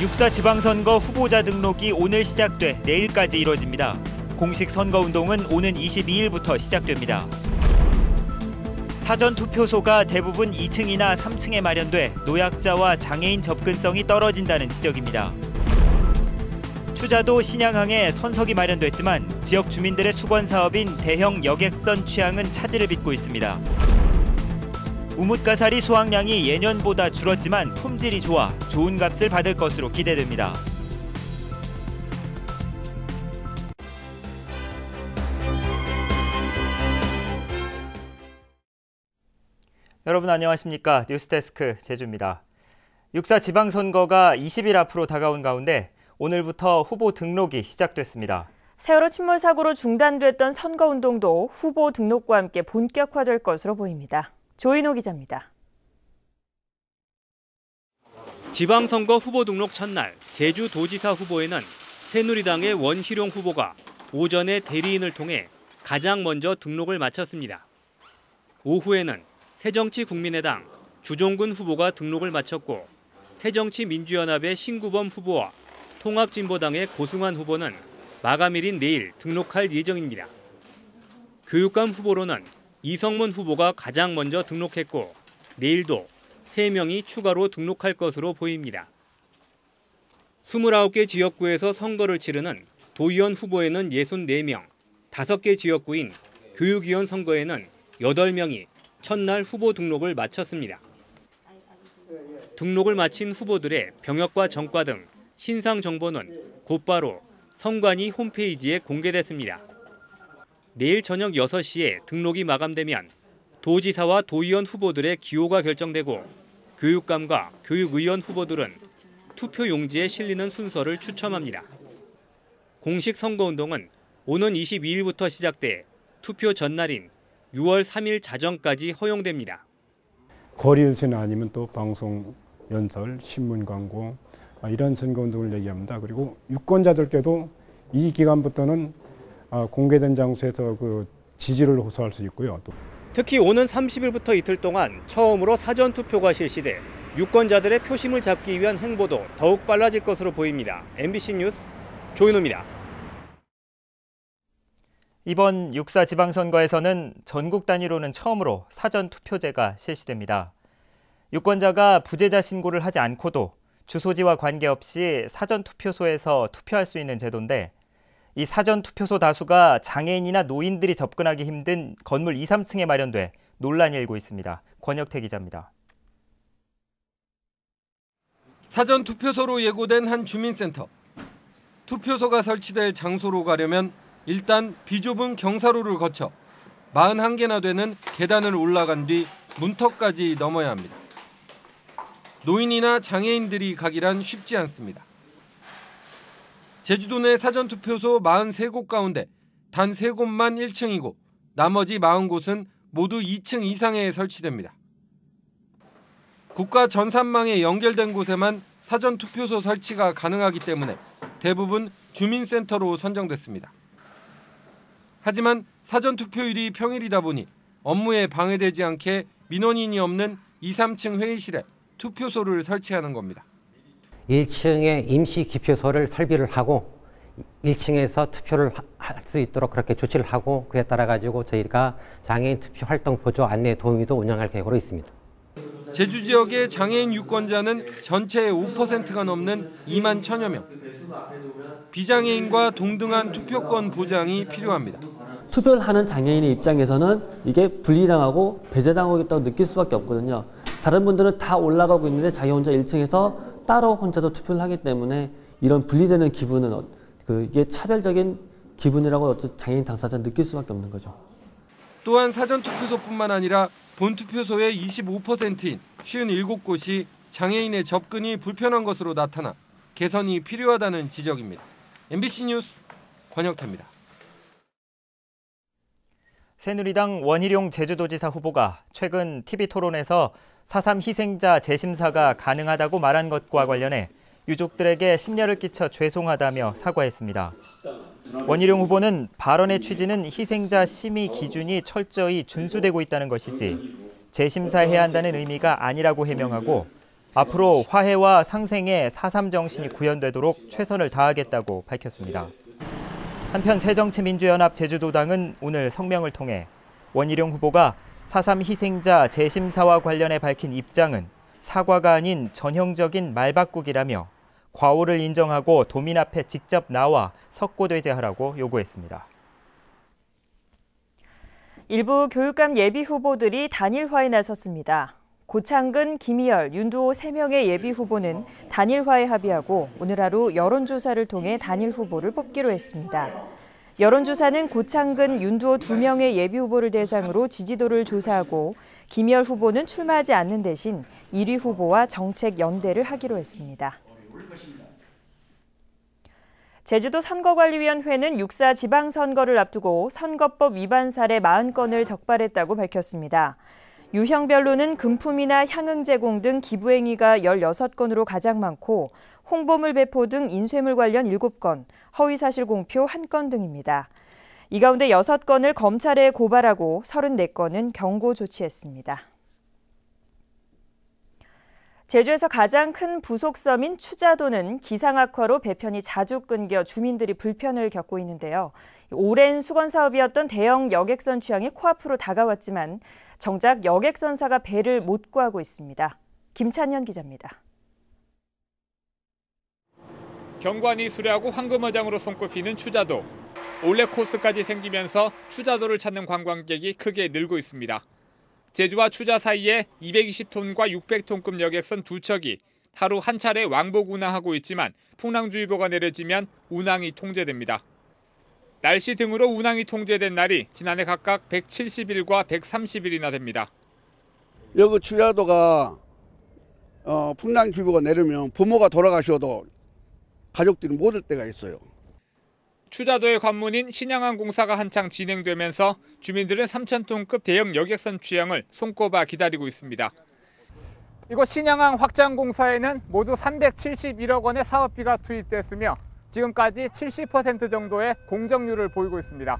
6.4 지방선거 후보자 등록이 오늘 시작돼 내일까지 이뤄집니다. 공식 선거운동은 오는 22일부터 시작됩니다. 사전투표소가 대부분 2층이나 3층에 마련돼 노약자와 장애인 접근성이 떨어진다는 지적입니다. 추자도 신양항에 선석이 마련됐지만 지역 주민들의 수건 사업인 대형 여객선 취항은 차질을 빚고 있습니다. 우뭇가사리 수확량이 예년보다 줄었지만 품질이 좋아 좋은 값을 받을 것으로 기대됩니다. 여러분 안녕하십니까? 뉴스데스크 제주입니다. 6.4 지방선거가 20일 앞으로 다가온 가운데 오늘부터 후보 등록이 시작됐습니다. 세월호 침몰 사고로 중단됐던 선거운동도 후보 등록과 함께 본격화될 것으로 보입니다. 조인호 기자입니다. 지방선거 후보 등록 첫날 제주도지사 후보에는 새누리당의 원희룡 후보가 오전에 대리인을 통해 가장 먼저 등록을 마쳤습니다. 오후에는 새정치국민의당 주종근 후보가 등록을 마쳤고 새정치민주연합의 신구범 후보와 통합진보당의 고승환 후보는 마감일인 내일 등록할 예정입니다. 교육감 후보로는 이성문 후보가 가장 먼저 등록했고 내일도 3명이 추가로 등록할 것으로 보입니다. 29개 지역구에서 선거를 치르는 도의원 후보에는 64명, 5개 지역구인 교육위원 선거에는 8명이 첫날 후보 등록을 마쳤습니다. 등록을 마친 후보들의 병역과 전과 등 신상 정보는 곧바로 선관위 홈페이지에 공개됐습니다. 내일 저녁 6시에 등록이 마감되면 도지사와 도의원 후보들의 기호가 결정되고 교육감과 교육의원 후보들은 투표 용지에 실리는 순서를 추첨합니다. 공식 선거운동은 오는 22일부터 시작돼 투표 전날인 6월 3일 자정까지 허용됩니다. 거리에서는 아니면 또 방송, 연설, 신문 광고 이런 선거운동을 얘기합니다. 그리고 유권자들께도 이 기간부터는 공개된 장소에서 그 지지를 호소할 수 있고요. 특히 오는 30일부터 이틀 동안 처음으로 사전투표가 실시돼 유권자들의 표심을 잡기 위한 행보도 더욱 빨라질 것으로 보입니다. MBC 뉴스 조인호입니다. 이번 6.4 지방선거에서는 전국 단위로는 처음으로 사전투표제가 실시됩니다. 유권자가 부재자 신고를 하지 않고도 주소지와 관계없이 사전투표소에서 투표할 수 있는 제도인데 이 사전투표소 다수가 장애인이나 노인들이 접근하기 힘든 건물 2, 3층에 마련돼 논란이 일고 있습니다. 권혁태 기자입니다. 사전투표소로 예고된 한 주민센터. 투표소가 설치될 장소로 가려면 일단 비좁은 경사로를 거쳐 41개나 되는 계단을 올라간 뒤 문턱까지 넘어야 합니다. 노인이나 장애인들이 가기란 쉽지 않습니다. 제주도 내 사전투표소 43곳 가운데 단 3곳만 1층이고 나머지 40곳은 모두 2층 이상에 설치됩니다. 국가 전산망에 연결된 곳에만 사전투표소 설치가 가능하기 때문에 대부분 주민센터로 선정됐습니다. 하지만 사전투표일이 평일이다 보니 업무에 방해되지 않게 민원인이 없는 2, 3층 회의실에 투표소를 설치하는 겁니다. 1층에 임시 기표소를 설비를 하고 1층에서 투표를 할 수 있도록 그렇게 조치를 하고 그에 따라 가지고 저희가 장애인 투표 활동 보조 안내 도우미도 운영할 계획으로 있습니다. 제주 지역의 장애인 유권자는 전체의 5%가 넘는 2만 1천여 명. 비장애인과 동등한 투표권 보장이 필요합니다. 투표를 하는 장애인의 입장에서는 이게 분리당하고 배제당하고 있다고 느낄 수밖에 없거든요. 다른 분들은 다 올라가고 있는데 자기 혼자 1층에서 따로 혼자서 투표를 하기 때문에 이런 분리되는 기분은 이게 차별적인 기분이라고 장애인 당사자는 느낄 수밖에 없는 거죠. 또한 사전투표소뿐만 아니라 본투표소의 25%인 57곳이 장애인의 접근이 불편한 것으로 나타나 개선이 필요하다는 지적입니다. MBC 뉴스 권혁태입니다. 새누리당 원희룡 제주도지사 후보가 최근 TV토론에서 4.3 희생자 재심사가 가능하다고 말한 것과 관련해 유족들에게 심려를 끼쳐 죄송하다며 사과했습니다. 원희룡 후보는 발언의 취지는 희생자 심의 기준이 철저히 준수되고 있다는 것이지 재심사해야 한다는 의미가 아니라고 해명하고 앞으로 화해와 상생의 4.3 정신이 구현되도록 최선을 다하겠다고 밝혔습니다. 한편 새정치민주연합 제주도당은 오늘 성명을 통해 원희룡 후보가 4.3 희생자 재심사와 관련해 밝힌 입장은 사과가 아닌 전형적인 말바꾸기라며 과오를 인정하고 도민 앞에 직접 나와 석고대죄하라고 요구했습니다. 일부 교육감 예비 후보들이 단일화에 나섰습니다. 고창근, 김희열, 윤두호 3명의 예비 후보는 단일화에 합의하고 오늘 하루 여론조사를 통해 단일 후보를 뽑기로 했습니다. 여론조사는 고창근, 윤두호 2명의 예비 후보를 대상으로 지지도를 조사하고 김희열 후보는 출마하지 않는 대신 1위 후보와 정책 연대를 하기로 했습니다. 제주도 선거관리위원회는 6.4 지방선거를 앞두고 선거법 위반 사례 40건을 적발했다고 밝혔습니다. 유형별로는 금품이나 향응 제공 등 기부행위가 16건으로 가장 많고 홍보물 배포 등 인쇄물 관련 7건, 허위사실 공표 1건 등입니다. 이 가운데 6건을 검찰에 고발하고 34건은 경고 조치했습니다. 제주에서 가장 큰 부속섬인 추자도는 기상 악화로 배편이 자주 끊겨 주민들이 불편을 겪고 있는데요. 오랜 수건 사업이었던 대형 여객선 취항이 코앞으로 다가왔지만 정작 여객선사가 배를 못 구하고 있습니다. 김찬현 기자입니다. 경관이 수려하고 황금어장으로 손꼽히는 추자도. 올레 코스까지 생기면서 추자도를 찾는 관광객이 크게 늘고 있습니다. 제주와 추자 사이에 220톤과 600톤급 여객선 2척이 하루 한 차례 왕복 운항하고 있지만 풍랑주의보가 내려지면 운항이 통제됩니다. 날씨 등으로 운항이 통제된 날이 지난해 각각 170일과 130일이나 됩니다. 여기 추자도가 풍랑주의보가 내리면 부모가 돌아가셔도 가족들이 못 올 때가 있어요. 추자도의 관문인 신양항공사가 한창 진행되면서 주민들은 3,000톤급 대형 여객선 취항을 손꼽아 기다리고 있습니다. 이곳 신양항 확장공사에는 모두 371억 원의 사업비가 투입됐으며 지금까지 70% 정도의 공정률을 보이고 있습니다.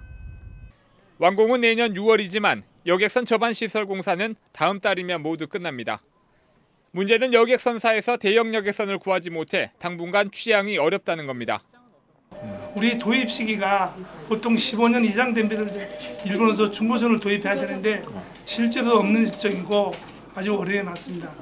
완공은 내년 6월이지만 여객선 저반 시설 공사는 다음 달이면 모두 끝납니다. 문제는 여객선사에서 대형 여객선을 구하지 못해 당분간 취항이 어렵다는 겁니다. 우리 도입 시기가 보통 15년 이상 된 배를 일본에서 중고선을 도입해야 되는데 실제로 없는 실정이고 아주 오래 맞습니다.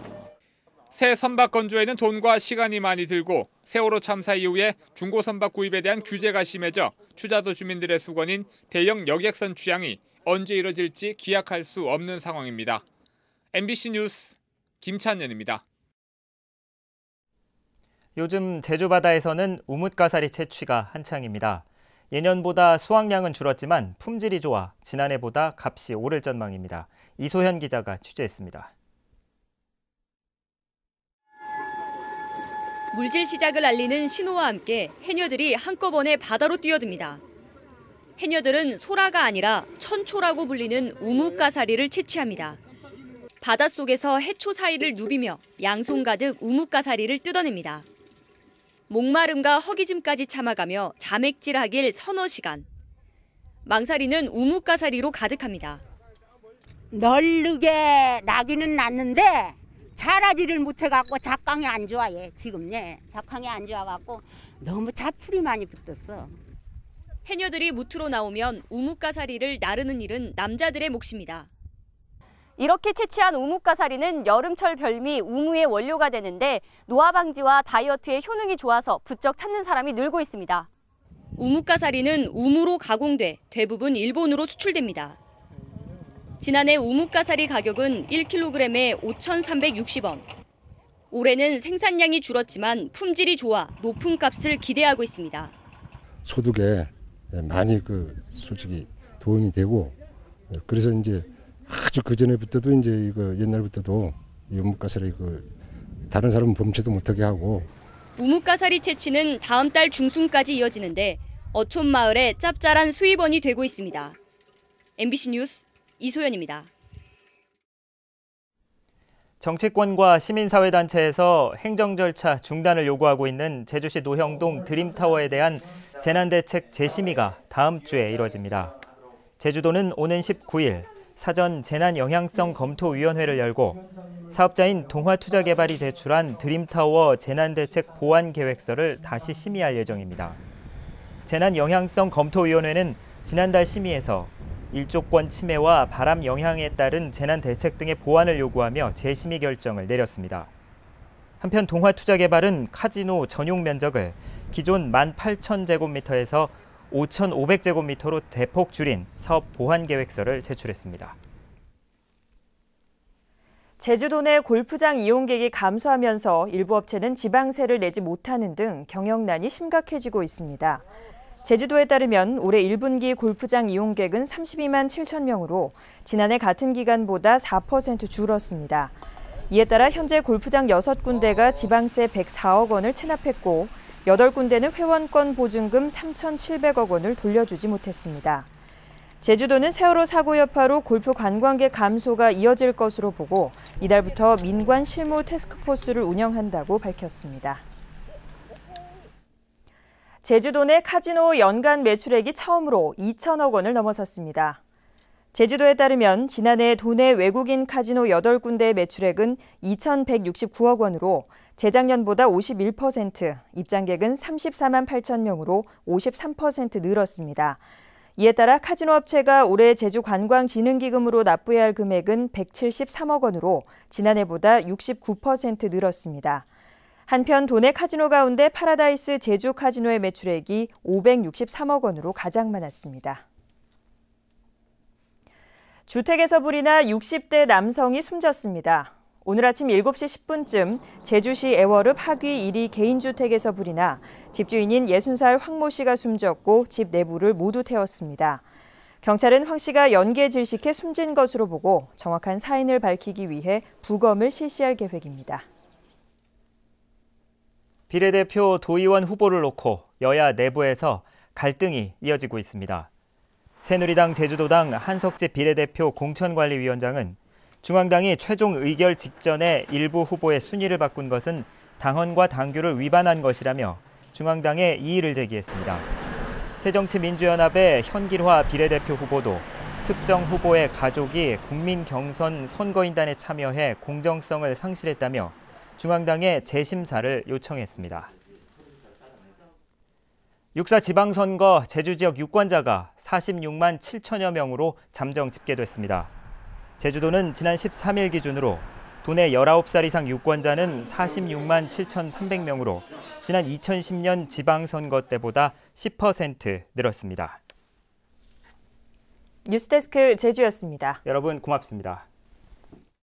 새 선박 건조에는 돈과 시간이 많이 들고 세월호 참사 이후에 중고 선박 구입에 대한 규제가 심해져 추자도 주민들의 수건인 대형 여객선 취항이 언제 이뤄질지 기약할 수 없는 상황입니다. MBC 뉴스 김찬현입니다. 요즘 제주 바다에서는 우뭇가사리 채취가 한창입니다. 예년보다 수확량은 줄었지만 품질이 좋아 지난해보다 값이 오를 전망입니다. 이소현 기자가 취재했습니다. 물질 시작을 알리는 신호와 함께 해녀들이 한꺼번에 바다로 뛰어듭니다. 해녀들은 소라가 아니라 천초라고 불리는 우뭇가사리를 채취합니다. 바닷속에서 해초 사이를 누비며 양손 가득 우뭇가사리를 뜯어냅니다. 목마름과 허기짐까지 참아가며 자맥질하길 서너 시간. 망사리는 우뭇가사리로 가득합니다. 널르게 나기는 났는데 자라지를 못해갖고 작강이 안 좋아해 지금. 작강이 안 좋아갖고 너무 자풀이 많이 붙었어. 해녀들이 무트로 나오면 우뭇가사리를 나르는 일은 남자들의 몫입니다. 이렇게 채취한 우뭇가사리는 여름철 별미 우무의 원료가 되는데 노화 방지와 다이어트에 효능이 좋아서 부쩍 찾는 사람이 늘고 있습니다. 우뭇가사리는 우무로 가공돼 대부분 일본으로 수출됩니다. 지난해 우뭇가사리 가격은 1kg에 5,360원. 올해는 생산량이 줄었지만 품질이 좋아 높은 값을 기대하고 있습니다. 소득에 많이 솔직히 도움이 되고, 그래서 이제 아주 그 전에부터도 이제 이거 옛날부터도 이 우뭇가사리 다른 사람은 범죄도 못하게 하고. 우뭇가사리 채취는 다음 달 중순까지 이어지는데 어촌 마을에 짭짤한 수입원이 되고 있습니다. MBC 뉴스 이소연입니다. 정치권과 시민사회단체에서 행정 절차 중단을 요구하고 있는 제주시 노형동 드림타워에 대한 재난대책 재심의가 다음 주에 이뤄집니다. 제주도는 오는 19일 사전 재난영향성 검토위원회를 열고 사업자인 동화투자개발이 제출한 드림타워 재난대책 보완계획서를 다시 심의할 예정입니다. 재난영향성 검토위원회는 지난달 심의에서 일조권 침해와 바람 영향에 따른 재난대책 등의 보완을 요구하며 재심의 결정을 내렸습니다. 한편 동화투자개발은 카지노 전용 면적을 기존 18,000제곱미터에서 5,500제곱미터로 대폭 줄인 사업 보완 계획서를 제출했습니다. 제주도 내 골프장 이용객이 감소하면서 일부 업체는 지방세를 내지 못하는 등 경영난이 심각해지고 있습니다. 제주도에 따르면 올해 1분기 골프장 이용객은 32만 7천 명으로 지난해 같은 기간보다 4% 줄었습니다. 이에 따라 현재 골프장 6군데가 지방세 104억 원을 체납했고 8군데는 회원권 보증금 3,700억 원을 돌려주지 못했습니다. 제주도는 세월호 사고 여파로 골프 관광객 감소가 이어질 것으로 보고 이달부터 민관 실무 태스크포스를 운영한다고 밝혔습니다. 제주도 내 카지노 연간 매출액이 처음으로 2천억 원을 넘어섰습니다. 제주도에 따르면 지난해 도내 외국인 카지노 8군데의 매출액은 2,169억 원으로 재작년보다 51%, 입장객은 34만 8천 명으로 53% 늘었습니다. 이에 따라 카지노 업체가 올해 제주관광진흥기금으로 납부해야 할 금액은 173억 원으로 지난해보다 69% 늘었습니다. 한편 도내 카지노 가운데 파라다이스 제주 카지노의 매출액이 563억 원으로 가장 많았습니다. 주택에서 불이 나 60대 남성이 숨졌습니다. 오늘 아침 7시 10분쯤 제주시 애월읍 하귀 1위 개인주택에서 불이 나 집주인인 60살 황모 씨가 숨졌고 집 내부를 모두 태웠습니다. 경찰은 황 씨가 연기에 질식해 숨진 것으로 보고 정확한 사인을 밝히기 위해 부검을 실시할 계획입니다. 비례대표 도의원 후보를 놓고 여야 내부에서 갈등이 이어지고 있습니다. 새누리당 제주도당 한석재 비례대표 공천관리위원장은 중앙당이 최종 의결 직전에 일부 후보의 순위를 바꾼 것은 당헌과 당규를 위반한 것이라며 중앙당에 이의를 제기했습니다. 새정치민주연합의 현길화 비례대표 후보도 특정 후보의 가족이 국민경선 선거인단에 참여해 공정성을 상실했다며 중앙당에 재심사를 요청했습니다. 6.4 지방선거 제주지역 유권자가 46만 7천여 명으로 잠정 집계됐습니다. 제주도는 지난 13일 기준으로 도내 19살 이상 유권자는 46만 7,300명으로 지난 2010년 지방선거 때보다 10% 늘었습니다. 뉴스데스크 제주였습니다. 여러분 고맙습니다.